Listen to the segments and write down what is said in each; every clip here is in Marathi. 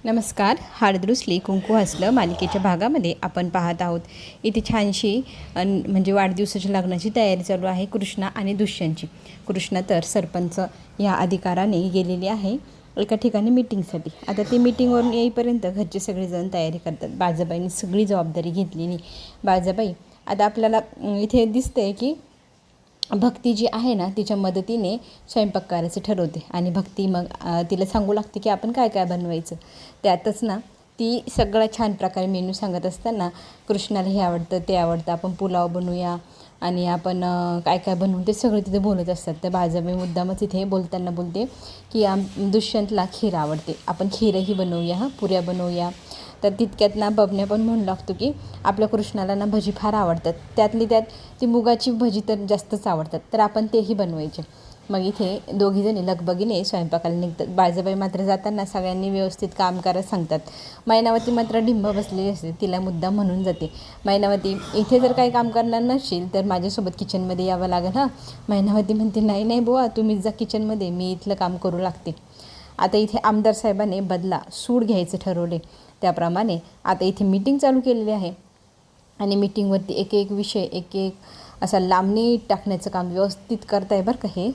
नमस्कार. हार्दरुसली कुंकू हसलं मालिकेच्या भागामध्ये आपण पाहत आहोत. इथे छानशी म्हणजे वाढदिवसाच्या लग्नाची तयारी चालू आहे कृष्णा आणि दुष्यंतची. कृष्णा तर सरपंच या अधिकाराने गेलेली आहे एका ठिकाणी मीटिंगसाठी. आता ती मीटिंगवरून येईपर्यंत घरचे सगळेजण तयारी करतात. बाजाबाईंनी सगळी जबाबदारी घेतलेली. बाजाबाई आता आपल्याला इथे दिसते की भक्ती जी आहे ना तिच्या मदतीने स्वयंपाक करायचं ठरवते आणि भक्ती मग तिला सांगू लागते की आपण काय काय बनवायचं. त्यातच ना ती सगळं छान प्रकारे मेनू सांगत असताना कृष्णाला हे आवडतं ते आवडतं, आपण पुलाव बनवूया आणि आपण काय काय बनवू ते सगळं तिथे बोलत असतात. तर बाजाबाई मुद्दामच इथे बोलताना बोलते की दुष्यंतला खीर आवडते, आपण खीरही बनवूया, पुऱ्या बनवूया. तर तितक्यात ना बबन्या पण म्हणू लागतो की आपल्या कृष्णाला ना भजी फार आवडतात, त्यातली त्यात ती मुगाची भजी तर जास्तच आवडतात, तर आपण तेही बनवायचे. मग इथे दोघीजणी लगबगीने स्वयंपाकाला निघतात. बाजाबाई मात्र जाताना सगळ्यांनी व्यवस्थित काम करायला सांगतात. मैनावती मात्र डिंब बसलेली असते. तिला मुद्दा म्हणून जाते, मैनावती इथे जर काही काम करणार नसशील तर माझ्यासोबत किचनमध्ये यावं लागेल हां. मैनावती म्हणते नाही नाही बुवा, तुम्हीच जा किचनमध्ये, मी इथलं काम करू लागते. आता इथे आमदार साहेबांनी बदला सूड घ्यायचं ठरवले. त्याप्रमाणे आता इथे मीटिंग चालू केलेली आहे आणि मीटिंगवरती एक एक विषय एक एक असा लांबणी टाकण्याचं काम व्यवस्थित करत आहे बरं का हे.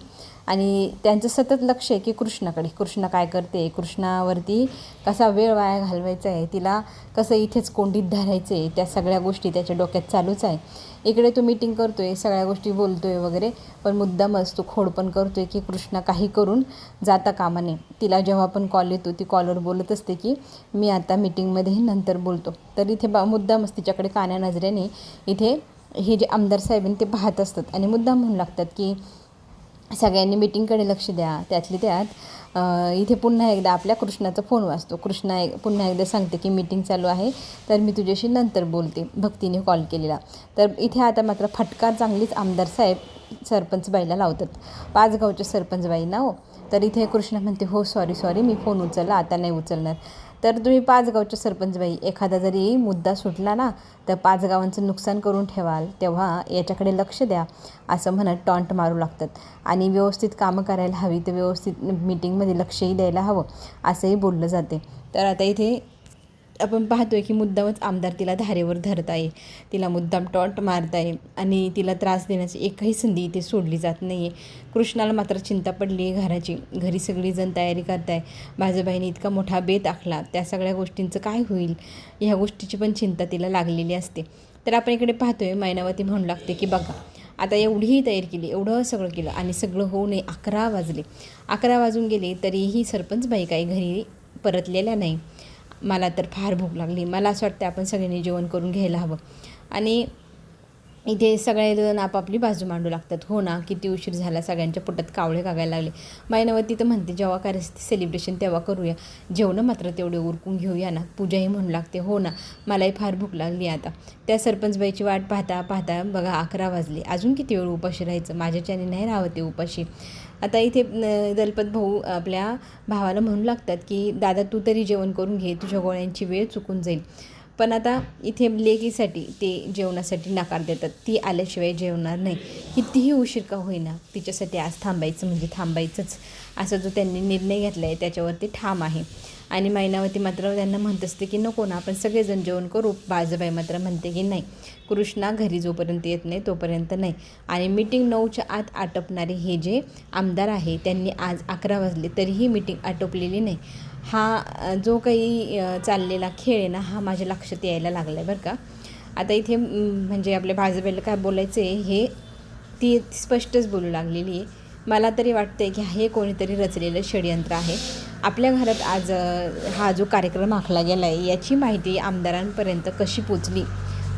आणि त्यांचं सतत लक्ष आहे की कृष्णाकडे, कृष्णा काय करते, कृष्णावरती कसा वेळ वाया घालवायचा आहे, तिला कसं इथेच कोंडीत धरायचं आहे, त्या सगळ्या गोष्टी त्याच्या डोक्यात चालूच आहे. इकडे तो मीटिंग करतो आहे, सगळ्या गोष्टी बोलतो आहे वगैरे, पण मुद्दामच तो खोड पण करतो आहे की कृष्णा काही करून जाता कामा नये. तिला जेव्हा पण कॉल येतो ती कॉलवर बोलत असते की मी आता मीटिंगमध्येही नंतर बोलतो. तर इथे मुद्दामच तिच्याकडे कान्या नजरेने इथे हे जे आमदार साहेबांनी ते पाहत असतात आणि मुद्दाम म्हणू लागतात की सगळ्यांनी मीटिंगकडे लक्ष द्या. त्यातली त्यात इथे पुन्हा एकदा आपल्या कृष्णाचा फोन वाजतो. कृष्णा पुन्हा एकदा सांगते की मीटिंग चालू आहे, तर मी तुझ्याशी नंतर बोलते, भक्तीने कॉल केलेला. तर इथे आता मात्र फटकार चांगलीच आमदार साहेब सरपंच बाईला लावतात, 5 गावच्या सरपंच बाईंना हो. तर इथे कृष्णा म्हणते हो सॉरी मी फोन उचलला, आता नाही उचलणार. तर तुम्ही 5 गावच्या सरपंचबाई, एखादा जरी मुद्दा सुटला ना तर 5 गावांचं नुकसान करून ठेवाल, तेव्हा याच्याकडे लक्ष द्या, असं म्हणत टॉन्ट मारू लागतात. आणि व्यवस्थित कामं करायला हवी, तर व्यवस्थित मीटिंगमध्ये लक्षही द्यायला हवं, असंही बोललं जाते. तर आता इथे आपण पाहतोय की मुद्दामच आमदार तिला धारेवर धरत आहे, तिला मुद्दाम टॉन्ट मारत आहे आणि तिला त्रास देण्याची एकही संधी इथे सोडली जात नाही आहे. कृष्णाला मात्र चिंता पडली आहे घराची. घरी सगळीजण तयारी करत आहे. बाजाबाईने इतका मोठा बेत आखला, त्या सगळ्या गोष्टींचं काय होईल ह्या गोष्टीची पण चिंता तिला लागलेली असते. तर आपण इकडे पाहतोय मैनावती म्हणू लागते की बघा आता एवढीही तयारी केली, एवढं सगळं केलं आणि सगळं होऊ नये 11 वाजले, 11 वाजून गेले तरीही सरपंचबाई काही घरी परतलेल्या नाही. मला तर फार भूक लागली, मला असं वाटतं आपण सगळ्यांनी जेवण करून घ्यायला हवं. आणि इथे सगळेजण आपापली बाजू मांडू लागतात. हो ना, किती उशीर झाला, सगळ्यांच्या पोटात कावळे कागायला लागले. मैनावती तर म्हणते जेव्हा करायचं सेलिब्रेशन तेव्हा करूया, जेवणं मात्र तेवढे उरकून घेऊया ना. पूजाही म्हणू लागते हो ना, मलाही फार भूक लागली. आता त्या सरपंचबाईची वाट पाहता पाहता बघा 11 वाजले, अजून किती वेळ उपाशी राहायचं, माझ्याच्याने नाही राहावं ते उपाशी. आता इथे दलपत भाऊ आपल्या भावाला म्हणू लागतात की दादा तू तरी जेवण करून घे, तुझ्या गोळ्यांची वेळ चुकून जाईल. पण आता इथे लेकीसाठी ते जेवणासाठी नकार देतात, ती आल्याशिवाय जेवणार नाही, कितीही उशीर का होईना तिच्यासाठी आज थांबायचं म्हणजे थांबायचंच, असा जो त्यांनी निर्णय घेतला आहे त्याच्यावरती ठाम आहे. आणि मैनावती मात्र त्यांना म्हणत असते की नको ना, आपण सगळेजण जेवण करू. बाजाबाई मात्र म्हणते की नाही, कृष्णा घरी जोपर्यंत येत नाही तोपर्यंत नाही. आणि मीटिंग 9च्या आत आटपणारे हे जे आमदार आहे त्यांनी आज 11 वाजले तरीही मीटिंग आटोपलेली नाही. हा जो काही चाललेला खेळ आहे ना, हा माझ्या लक्षात यायला लागला आहे बरं का. आता इथे म्हणजे आपल्या बाजाबाईला काय बोलायचं आहे हे ती स्पष्टच बोलू लागलेली आहे. मला तरी वाटतं आहे की हे कोणीतरी रचलेलं षडयंत्र आहे. आपल्या घरात आज हा जो कार्यक्रम आखला गेला आहे याची माहिती आमदारांपर्यंत कशी पोचली.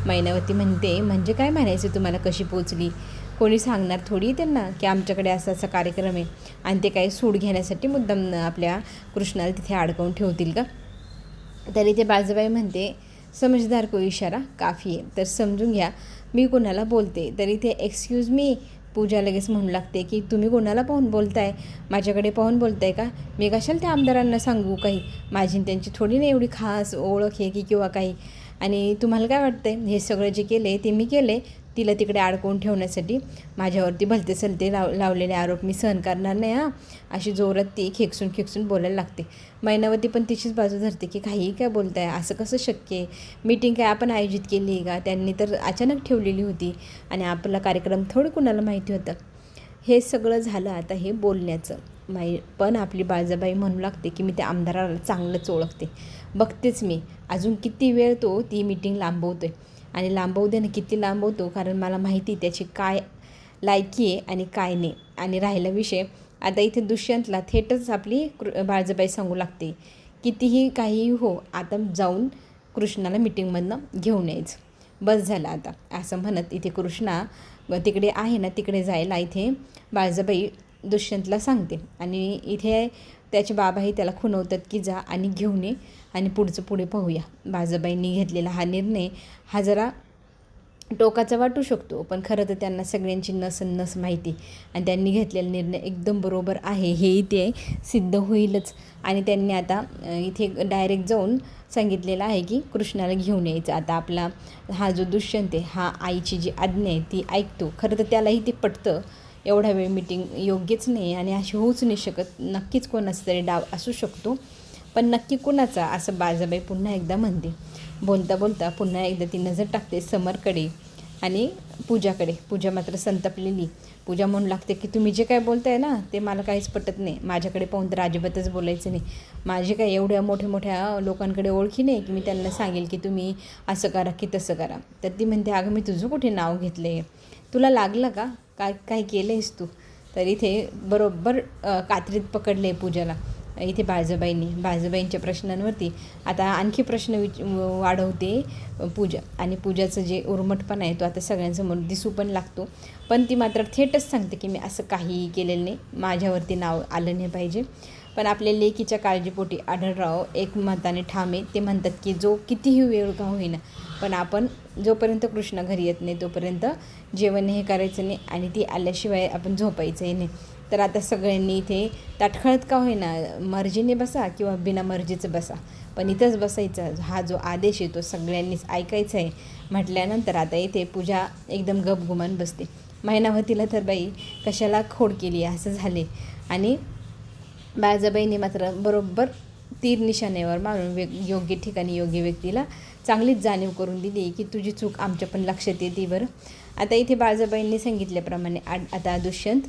मैनावती म्हणते म्हणजे काय म्हणायचं तुम्हाला, कशी पोचली, कोणी सांगणार थोडी त्यांना की आमच्याकडे असा असा कार्यक्रम आहे आणि ते काही सूड घेण्यासाठी मुद्दाम आपल्या कृष्णाला तिथे अडकवून ठेवतील का. तरी ते बाजाबाई म्हणते समजदार को इशारा काफी आहे, तर समजून घ्या मी कोणाला बोलते. तरी ते एक्सक्यूज मी, पूजा लगेच म्हणू लागते की तुम्ही कोणाला पाहून बोलताय, माझ्याकडे पाहून बोलताय का, मी कशाला त्या आमदारांना सांगू काही, माझी त्यांची थोडी नाही एवढी खास ओळख आहे की किंवा काही. आणि तुम्हाला काय वाटतंय हे सगळं जे केले ते मी केले, तिला तिकडे अडकवून ठेवण्यासाठी माझ्यावरती भलते सलते लावलेले आरोप मी सहन करणार नाही हां, अशी जोरात ती खेकसून बोलायला लागते. मैनावती पण तिचीच बाजू धरते की काही काय बोलताय, असं कसं शक्य आहे, मीटिंग काय आपण आयोजित केली आहे का, त्यांनी तर अचानक ठेवलेली होती आणि आपला कार्यक्रम थोडं कुणाला माहिती होतं. हे सगळं झालं आता हे बोलण्याचं. पण आपली बाळजाबाई म्हणू लागते की मी त्या आमदाराला चांगलंच ओळखते, बघतेच मी अजून किती वेळ तो ती मीटिंग लांबवतो आणि लांबवू दे ना, किती लांबवतो, कारण मला माहिती त्याची काय लायकी आहे आणि काय नाही. आणि राहिला विषय आता इथे दुष्यंतला थेटच आपली बाळजाबाई सांगू लागते, कितीही काहीही हो, आता जाऊन कृष्णाला मीटिंगमधनं घेऊन यायचं, बस झालं आता, असं म्हणत इथे कृष्णा तिकडे आहे ना, तिकडे जायला इथे बाळजाबाई दुष्यंतला सांगते. आणि इथे त्याचे बाबाही त्याला खुणवतात की जा आणि घेऊन ये आणि पुढे पाहूया. बाळजाबाईंनी घेतलेला हा निर्णय हा जरा टोकाचा वाटू शकतो, पण खरं तर त्यांना सगळ्यांची नस माहिती आणि त्यांनी घेतलेला निर्णय एकदम बरोबर आहे हे इथे सिद्ध होईलच. आणि त्यांनी आता इथे डायरेक्ट जाऊन सांगितलेलं आहे की कृष्णाला घेऊन यायचं. आता आपला हा जो दुष्यंत आहे हा आईची जी आज्ञा आहे ती ऐकतो. खरं तर त्यालाही ते पटतं, एवढा वेळ मीटिंग योग्यच नाही आणि अशी होऊच नाही शकत, नक्कीच कोणाचा तरी डाव असू शकतो, पण नक्की कोणाचा, असं बाळजाबाई पुन्हा एकदा म्हणते. बोलता पुन्हा एकदा ती नजर टाकते समरकडे आणि पूजाकडे. पूजा मात्र संतापलेली. पूजा म्हणू लागते की तुम्ही जे काय बोलताय ना ते मला काहीच पटत नाही, माझ्याकडे पाहून तर अजिबातच बोलायचं नाही, माझे काय एवढ्या मोठ्या लोकांकडे ओळखी नाही की मी त्यांना सांगेल की तुम्ही असं करा की तसं करा. तर ती म्हणते अगं मी तुझं कुठे नाव घेतलं आहे, तुला लागलं का, काय केलं आहेस तू. तर इथे बरोबर कात्रीत पकडले पूजाला इथे बाळजाबाईंच्या प्रश्नांवरती आता आणखी प्रश्न वाढवते पूजा. आणि पूजाचं जे उर्मटपणा आहे तो आता सगळ्यांसमोर दिसू पण लागतो. पण ती मात्र थेटच सांगते की मी असं काहीही केलेलं नाही, माझ्यावरती नाव आलं नाही पाहिजे. पण आपल्या लेकीच्या काळजीपोटी आढळराव एकमताने ठामे. ते म्हणतात की जो कितीही वेळ का होईना, पण आपण जोपर्यंत कृष्णा घरी येत नाही तोपर्यंत जेवण हे करायचं नाही आणि ती आल्याशिवाय आपण झोपायचंही नाही. तर आता सगळ्यांनी इथे ताटखळत का होईना, मर्जीने बसा किंवा बिना मर्जीचं बसा, पण इथंच बसायचं, हा जो आदेश आहे तो सगळ्यांनीच ऐकायचा आहे म्हटल्यानंतर आता इथे पूजा एकदम गपगुमान बसते. मैनावतीला तर बाई कशाला खोड केली असं झाले. आणि बाळजाबाईंनी मात्र बरोबर तीर निशाण्यावर मारून योग्य ठिकाणी योग्य व्यक्तीला चांगलीच जाणीव करून दिली की तुझी चूक आमच्या पण लक्षात येते बरं. आता इथे बाळजाबाईंनी सांगितल्याप्रमाणे आता दुष्यंत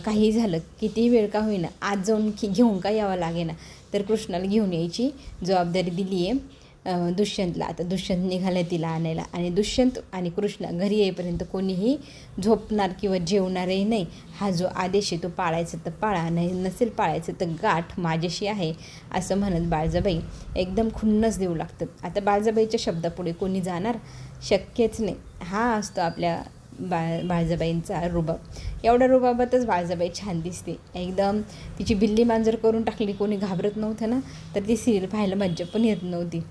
काही झालं कितीही वेळ का होईना आज जाऊन घेऊन का यावं लागेना, तर कृष्णाला घेऊन यायची जबाबदारी दिली आहे दुष्यंतला. आता दुष्यंत निघाला तिला आणायला आणि दुष्यंत आणि कृष्णा घरी येईपर्यंत कोणीही झोपणार किंवा जेवणारही नाही. हा जो आदेश आहे तो पाळायचा तर पाळा, नाही नसेल पाळायचं तर गाठ माझ्याशी आहे असं म्हणत बाळजाबाई एकदम खुन्नस देऊ लागतात. आता बाळजाबाईच्या शब्दापुढे कोणी जाणार शक्यच नाही. हा असतो आपल्या बाळजाबाईंचा रुबाब. एवढ्या रुबाबातच बाळजाबाई छान दिसते एकदम. तिची बिल्ली मांजर करून टाकली, कोणी घाबरत नव्हतं ना, तर ती सिरियल पाहायला मज्जा पण येत नव्हती.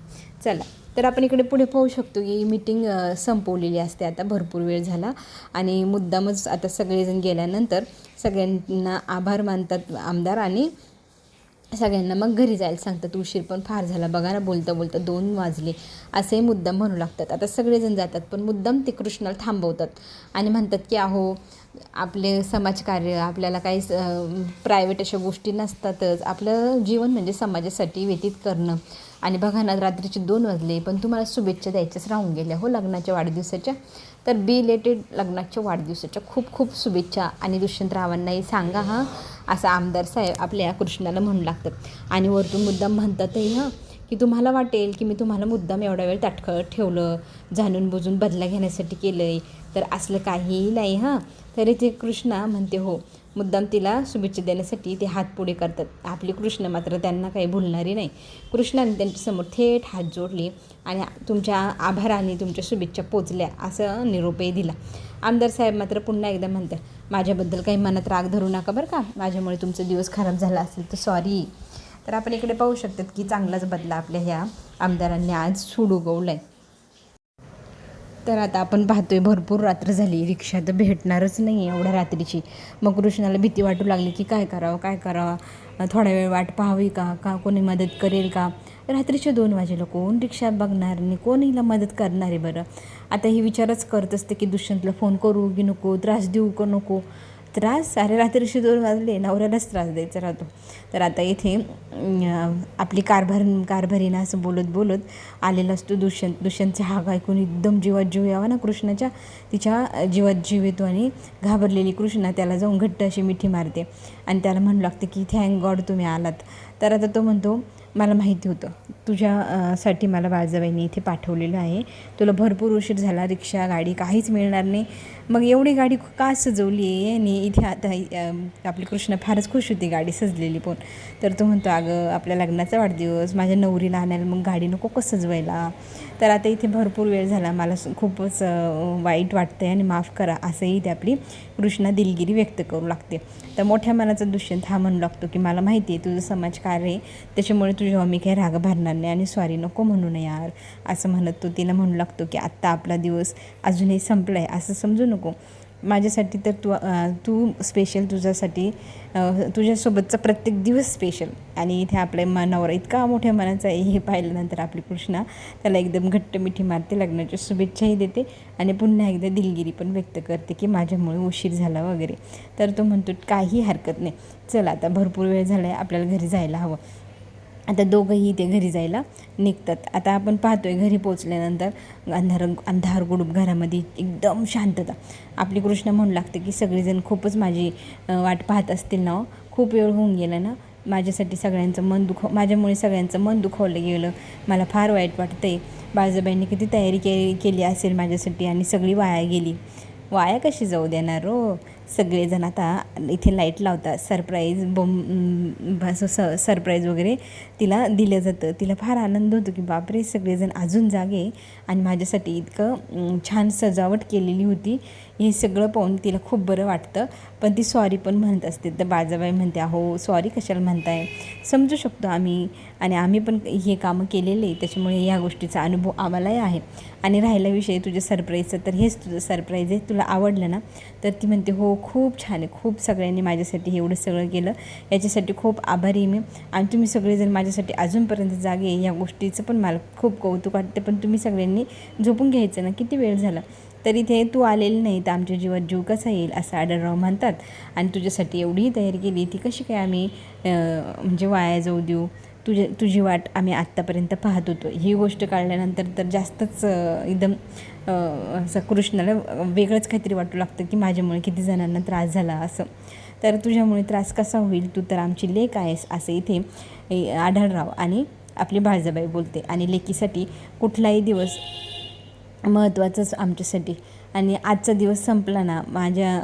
चला तर आपण इकडे पुढे पाहू शकतो की मीटिंग संपवलेली असते. आता भरपूर वेळ झाला आणि मुद्दामच आता सगळेजण गेल्यानंतर सगळ्यांना आभार मानतात आमदार आणि सगळ्यांना मग घरी जायला सांगतात. उशीर पण फार झाला बघा ना, बोलता 2 वाजले असे मुद्दाम म्हणू लागतात. आता सगळेजण जातात पण मुद्दाम ते कृष्णाला थांबवतात आणि म्हणतात की अहो आपले समाजकार्य, आपल्याला काही प्रायव्हेट अशा गोष्टी नसतातच, आपलं जीवन म्हणजे समाजासाठी व्यतीत करणं. आणि बघा ना रात्रीचे 2 वाजले पण तुम्हाला शुभेच्छा द्यायच्याच राहून गेल्या हो लग्नाच्या वाढदिवसाच्या. तर बिलेटेड लग्नाच्या वाढदिवसाच्या खूप शुभेच्छा आणि दुष्यंतरावांनाही सांगा हां, असं आमदार साहेब आपल्या कृष्णाला म्हणू लागतात. आणि वरतून मुद्दाम म्हणतातही हां की तुम्हाला वाटेल की मी तुम्हाला मुद्दाम एवढा वेळ ताटकळत ठेवलं, जाणून बुजून बदला घेण्यासाठी केलं आहे, तर असलं काहीही नाही हां. तरी ते कृष्णा म्हणते हो, मुद्दाम तिला शुभेच्छा देण्यासाठी ते हात पुढे करतात. आपली कृष्ण मात्र त्यांना काही भुलणारी नाही. कृष्णाने त्यांच्यासमोर थेट हात जोडले आणि तुमच्या आभाराने तुमच्या शुभेच्छा पोचल्या असं निरोपही दिला. आमदार साहेब मात्र पुन्हा एकदा म्हणतात, माझ्याबद्दल काही मनात राग धरू नका बरं का, माझ्यामुळे तुमचा दिवस खराब झाला असेल तर सॉरी. तर आपण इकडे पाहू शकतात की चांगलाच बदला आपल्या ह्या आमदारांनी आज सूड उगवला आहे. तर आता आपण पाहतोय भरपूर रात्र झाली, रिक्षा तर भेटणारच नाही एवढ्या रात्रीची. मग कृष्णाला भीती वाटू लागली की काय करावं, थोडा वेळ वाट पाहावी का कोणी मदत करेल का. रात्रीचे 2 वाजेला कोण रिक्षा बघणार नाही, कोण हिला मदत करणार आहे बरं. आता ही विचारच करत असते की दुष्यंतला फोन करू की नको, त्रास देऊ का नको. त्रास, अरे रात्रीचे 2 वाजले, नवऱ्यालाच त्रास द्यायचा राहतो. तर आता इथे आपली कारभारीनं असं बोलत बोलत आलेला असतो दुष्यंतचा हाक ऐकून एकदम जीवात जीव यावा ना कृष्णाच्या, तिच्या जीवात जीव येतो आणि घाबरलेली कृष्णा त्याला जाऊन घट्ट अशी मिठी मारते आणि त्याला म्हणू लागते की थँक गॉड तुम्ही आलात. तर आता तो म्हणतो, मला माहिती होतं तुझ्यासाठी मला बाळजाबाईंनी इथे पाठवलेलं आहे, तुला भरपूर उशीर झाला, रिक्षा गाडी काहीच मिळणार नाही, मग एवढी गाडी का सजवली आहे. आणि इथे आता आपली कृष्णा फारच खुश होती गाडी सजलेली पण. तर तो म्हणतो, अगं आपल्या लग्नाचा वाढदिवस, माझ्या नवरीला आणायला मग गाडी नको का सजवायला. तर आता इथे भरपूर वेळ झाला, मला खूपच वाईट वाटतं आहे आणि माफ करा, असंही ते आपली कृष्णा दिलगिरी व्यक्त करू लागते. तर मोठ्या मनाचा दुष्यंत हा म्हणू लागतो की मला माहिती आहे तुझं समाजकार्य आहे, त्याच्यामुळे तुझ्यावर मी काही राग भरणार नाही आणि सॉरी नको म्हणू नये यार, असं म्हणत तो तिला म्हणू लागतो की आत्ता आपला दिवस अजूनही संपला आहे असं समजू नको. माझ्यासाठी तर तू स्पेशल, तुझ्यासाठी तुझ्यासोबतचा प्रत्येक दिवस स्पेशल. आणि इथे आपल्या मनावर इतका मोठ्या मनाचा आहे हे पाहिल्यानंतर आपली कृष्णा त्याला एकदम घट्ट मिठी मारते, लग्नाच्या शुभेच्छाही देते आणि पुन्हा एकदा दिलगिरी पण व्यक्त करते की माझ्यामुळे उशीर झाला वगैरे. तर तो म्हणतो काही हरकत नाही, चल आता भरपूर वेळ झाला आहे, आपल्याला घरी जायला हवं. आता दोघंही ते घरी जायला निघतात. आता आपण पाहतोय घरी पोचल्यानंतर अंधार गुडूप घरामध्ये एकदम शांतता. आपली कृष्णा म्हणू लागते की सगळेजण खूपच माझी वाट पाहत असतील ना, खूप वेळ होऊन गेला ना, माझ्यासाठी सगळ्यांचं माझ्यामुळे सगळ्यांचं मन दुखवलं गेलं, मला फार वाईट वाटतं आहे. बाळजाबाईंनी किती तयारी केली असेल माझ्यासाठी आणि सगळी वाया गेली. वाया कशी जाऊ देणार हो. सगळेजण आता इथे लाईट लावतात, सरप्राईज वगैरे तिला दिलं जातं. तिला फार आनंद होतो की बापरे सगळेजण अजून जागे आणि माझ्यासाठी इतकं छान सजावट केलेली होती. हे सगळं पाहून तिला खूप बरं वाटतं, पण ती सॉरी पण म्हणत असते. तर बाळजाबाई म्हणते, अहो सॉरी कशाला म्हणताय, समजू शकतो आम्ही आणि आम्ही पण हे कामं केलेले, त्याच्यामुळे या गोष्टीचा अनुभव आम्हालाही आहे. आणि राहिला विषय तुझ्या सरप्राईजचा, तर हेच तुझं सरप्राईज आहे, तुला आवडलं ना. तर ती म्हणते, हो खूप छान आहे, खूप सगळ्यांनी माझ्यासाठी एवढं सगळं केलं, याच्यासाठी खूप आभारी आहे मी. आणि तुम्ही सगळेजण माझ्यासाठी अजूनपर्यंत जागे, या गोष्टीचं पण मला खूप कौतुक वाटतं. पण तुम्ही सगळ्यांनी झोपून घ्यायचं ना, किती वेळ झाला. तर इथे तू आलेली नाही तर आमच्या जीवात जीव कसा येईल असं आढळराव म्हणतात. आणि तुझ्यासाठी एवढीही तयारी केली, ती कशी काय आम्ही म्हणजे वाया जाऊ देऊ. तुझी वाट आम्ही आत्तापर्यंत पाहत होतो. ही गोष्ट कळल्यानंतर तर जास्तच एकदम असं कृष्णाला वेगळंच काहीतरी वाटू लागतं की माझ्यामुळे किती जणांना त्रास झाला असं. तर तुझ्यामुळे त्रास कसा होईल, तू तर आमची लेक आहेस, असं इथे आढळराव आणि आपली बाळजाबाई बोलते. आणि लेकीसाठी कुठलाही दिवस महत्त्वाचंच आमच्यासाठी. आणि आजचा दिवस संपला ना,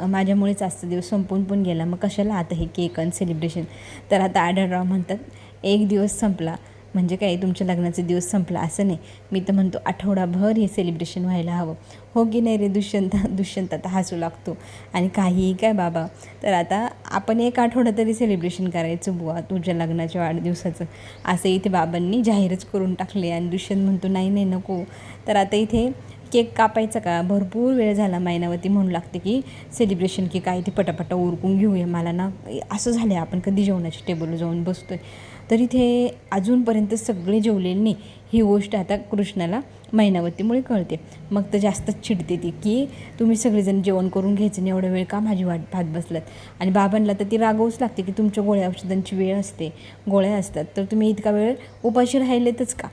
माझ्यामुळेच आजचा दिवस संपून पण गेला, मग कशाला आता हे केक आणि सेलिब्रेशन. तर आता आढळराव म्हणतात, एक दिवस संपला म्हणजे काय, तुमच्या लग्नाचा दिवस संपला असं नाही, मी तर म्हणतो आठवडाभर हे सेलिब्रेशन व्हायला हवं. हो की नाही रे दुष्यंत आता हसू लागतो आणि काहीही काय बाबा. तर आता आपण एक आठवडा तरी सेलिब्रेशन करायचं बुवा तुझ्या लग्नाच्या वाढदिवसाचं, असं इथे बाबांनी जाहीरच करून टाकले. आणि दुष्यंत म्हणतो नाही नाही नको. तर आता इथे केक कापायचा का, भरपूर वेळ झाला. मैनावती म्हणू लागते की सेलिब्रेशन की काय ते पटापटा उरकून घेऊया, मला ना असं झालं आहे आपण कधी जेवणाच्या टेबलवर जाऊन बसतो आहे. तर इथे अजूनपर्यंत सगळे जेवलेले नाही, ही गोष्ट आता कृष्णाला मैनावतीमुळे कळते. मग तर जास्तच चिडते ती की तुम्ही सगळेजण जेवण करून घ्यायचं नाही, एवढा वेळ का माझी वाट पाहत बसलात. आणि बाबांना तर ती रागवूच लागते की तुमच्या गोळ्या औषधांची वेळ असते, गोळ्या असतात, तर तुम्ही इतका वेळ उपाशी राहिलेतच का.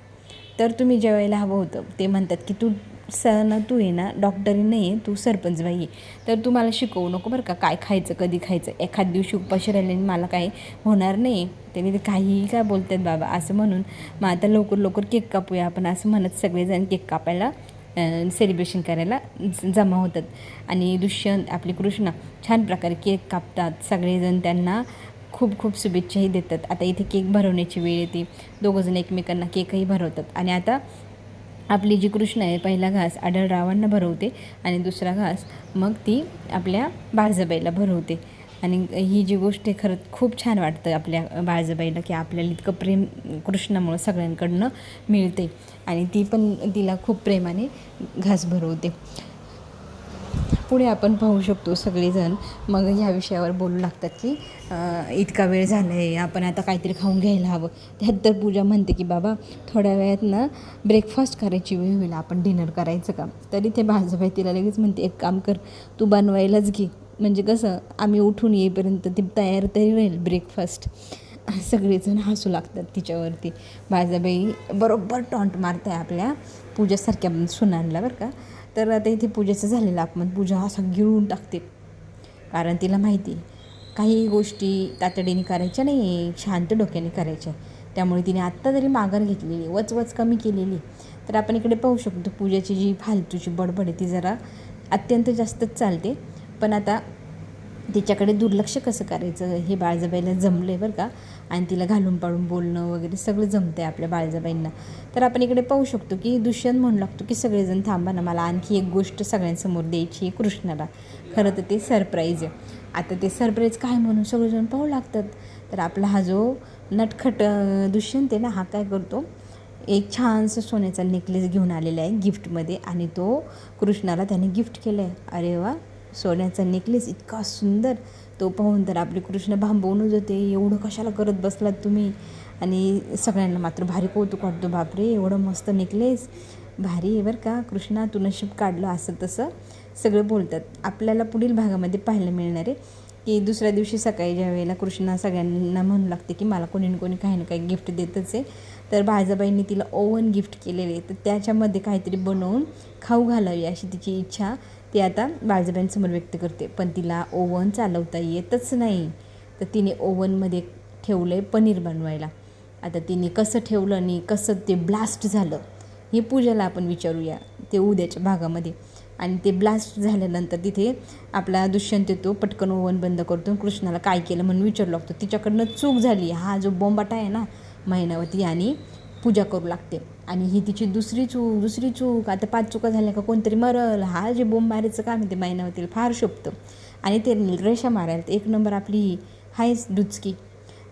तर तुम्ही जेवायला हवं होतं. ते म्हणतात की तू आहे ना डॉक्टरी नाही आहे, तू सरपंच बाई आहे, तर तू मला शिकवू नको बरं का, काय खायचं कधी खायचं. एखाद दिवशी उपाशी राहिल्याने मला काही होणार नाही. त्यांनी ते काहीही काय बोलतात बाबा असं म्हणून मग आता लवकर केक कापूया आपण असं म्हणत सगळेजण केक कापायला सेलिब्रेशन करायला जमा होतात. आणि दुष्यंत आपली कृष्णा छान प्रकारे केक कापतात. सगळेजण त्यांना खूप शुभेच्छाही देतात. आता इथे केक भरवण्याची वेळ येते, दोघंजण एकमेकांना केकही भरवतात. आणि आता आपली जी कृष्णा आहे, पहिला घास आढळरावांना भरवते आणि दुसरा घास मग ती आपल्या बाळजाबाईला भरवते. आणि ही जी गोष्ट आहे खरंच खूप छान वाटतं आपल्या बाळजाबाईला की आपल्याला इतकं प्रेम कृष्णामुळं सगळ्यांकडनं मिळते आणि ती पण तिला खूप प्रेमाने घास भरवते. पुढे आपण पाहू शकतो सगळेजण मग ह्या विषयावर बोलू लागतात की इतका वेळ झाला आहे, आपण आता काहीतरी खाऊन घ्यायला हवं. त्यात तर पूजा म्हणते की बाबा थोड्या वेळात ना ब्रेकफास्ट करायची वेळ होईल, आपण डिनर करायचं का. तरी ते बाजूबाई तिला लगेच म्हणते एक काम कर, तू बनवायलाच घे, म्हणजे कसं आम्ही उठून येईपर्यंत ती तयार तरी राहील ब्रेकफास्ट. सगळेजण हसू लागतात तिच्यावरती. बाजाबाई बरोबर टॉन्ट मारते आपल्या पूजासारख्या सुनांना बरं का. तर आता इथे पूजेचं झालेलं अपमान पूजा असा गिळून टाकते, कारण तिला माहिती काही गोष्टी तातडीने करायच्या नाही, शांत डोक्याने करायच्या. त्यामुळे तिने आत्ता जरी माघार घेतलेली, वचवच कमी केलेली. तर आपण इकडे पाहू शकतो पूजाची जी फालतूची बडबड आहे ती जरा अत्यंत जास्तच चालते. पण आता तिच्याकडे दुर्लक्ष कसं करायचं हे बाळजाबाईला जमलं आहे बरं का. आणि तिला घालून पाडून बोलणं वगैरे सगळं जमतं आहे आपल्या बाळजाबाईंना. तर आपण इकडे पाहू शकतो की दुष्यंत म्हणू लागतो की सगळेजण थांबा ना, मला आणखी एक गोष्ट सगळ्यांसमोर द्यायची आहे कृष्णाला. खरं तर ते सरप्राईज आहे. आता ते सरप्राईज काय म्हणून सगळेजण पाहू लागतात. तर आपला हा जो नटखट दुष्यंत आहे ना, हा काय करतो, एक छानसं सोन्याचा नेकलेस घेऊन आलेला आहे गिफ्टमध्ये आणि तो कृष्णाला त्याने गिफ्ट केला आहे. अरे वा, सोन्याचा नेकलेस इतका सुंदर. तो पाहून तर आपले कृष्ण भांबवूनच होते, एवढं कशाला करत बसलात तुम्ही. आणि सगळ्यांना मात्र भारी कौतुक वाटतो, बापरे एवढं मस्त नेकलेस, भारी आहे बरं का कृष्णा, तू नशीब काढलं, असं तसं सगळं बोलतात. आपल्याला पुढील भागामध्ये पाहायला मिळणार आहे की दुसऱ्या दिवशी सकाळी ज्या वेळेला कृष्णा सगळ्यांना म्हणू लागते की मला कोणी ना कोणी काही ना काही गिफ्ट देतच आहे. तर बाळजाबाईंनी तिला ओव्हन गिफ्ट केलेले आहे, तर त्याच्यामध्ये काहीतरी बनवून खाऊ घालावी अशी तिची इच्छा ती आता बाळजाबाईंसमोर व्यक्त करते. पण तिला ओव्हन चालवता येतच नाही. तर तिने ओव्हनमध्ये ठेवलं आहे पनीर बनवायला. आता तिने कसं ठेवलं आणि कसं ते ब्लास्ट झालं हे पूजाला आपण विचारूया ते उद्याच्या भागामध्ये. आणि ते ब्लास्ट झाल्यानंतर तिथे आपला दुष्यंत येतो, पटकन ओव्हन बंद करतो, कृष्णाला काय केलं म्हणून विचारू लागतो. तिच्याकडनं चूक झाली, हा जो बोंबाटा आहे ना मैनावती, आणि पूजा करू लागते. आणि ही तिची दुसरी चूक. आता 5 चुका झाल्या का कोणतरी मरल, हा जे बोंब मारायचं काम आहे ते मैनावतीला फार शोभतं. आणि ते रेषा मारायला 1 नंबर आपली हायच डुचकी.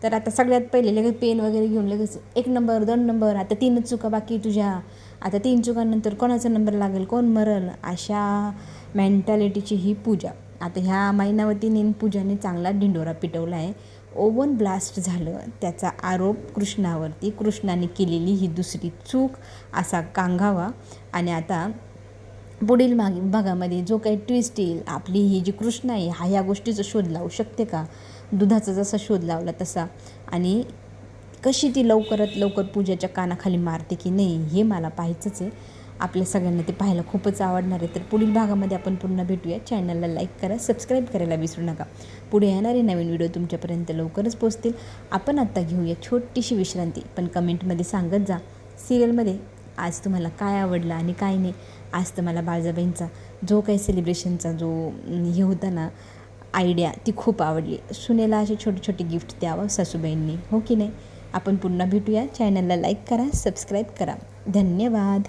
तर आता सगळ्यात पहिले लगेच पेन वगैरे घेऊन लगेच 1 नंबर 2 नंबर, आता 3च चुका बाकी तुझ्या, आता 3 चुकांनंतर कोणाचा नंबर लागेल, कोण मरल, अशा मेंटॅलिटीची ही पूजा. आता ह्या मैनावतीने पूजाने चांगला ढिंडोरा पिटवला आहे. ओव्हन ब्लास्ट झालं त्याचा आरोप कृष्णावरती, कृष्णाने केलेली ही दुसरी चूक असा कांगावा. आणि आता पुढील भागामध्ये जो काही ट्विस्ट येईल, आपली ही जी कृष्णा आहे हा ह्या गोष्टीचा शोध लावू शकते का, दुधाचा जसा शोध लावला तसा, आणि कशी ती लवकरात लवकर पूजाच्या कानाखाली मारते की नाही हे मला पाहायचंच आहे. आपल्या सगळ्यांना ते पाहायला खूपच आवडणार आहे. तर पुढील भागामध्ये आपण पुन्हा भेटूया. चॅनलला लाईक करा, सबस्क्राईब करायला विसरू नका. पुढे येणारे नवीन व्हिडिओ तुमच्यापर्यंत लवकरच पोहोचतील. आपण आत्ता घेऊया छोटीशी विश्रांती, पण कमेंटमध्ये सांगत जा सिरियलमध्ये आज तुम्हाला काय आवडलं आणि काय नाही. आज तर मला बाळजाबाईंचा जो काही सेलिब्रेशनचा जो हे होता ना आयडिया ती खूप आवडली. सुनेला असे छोटे छोटे गिफ्ट द्यावं सासूबाईंनी, हो की नाही. आपण पुन्हा भेटूया. चॅनलला लाईक करा, सबस्क्राईब करा. धन्यवाद.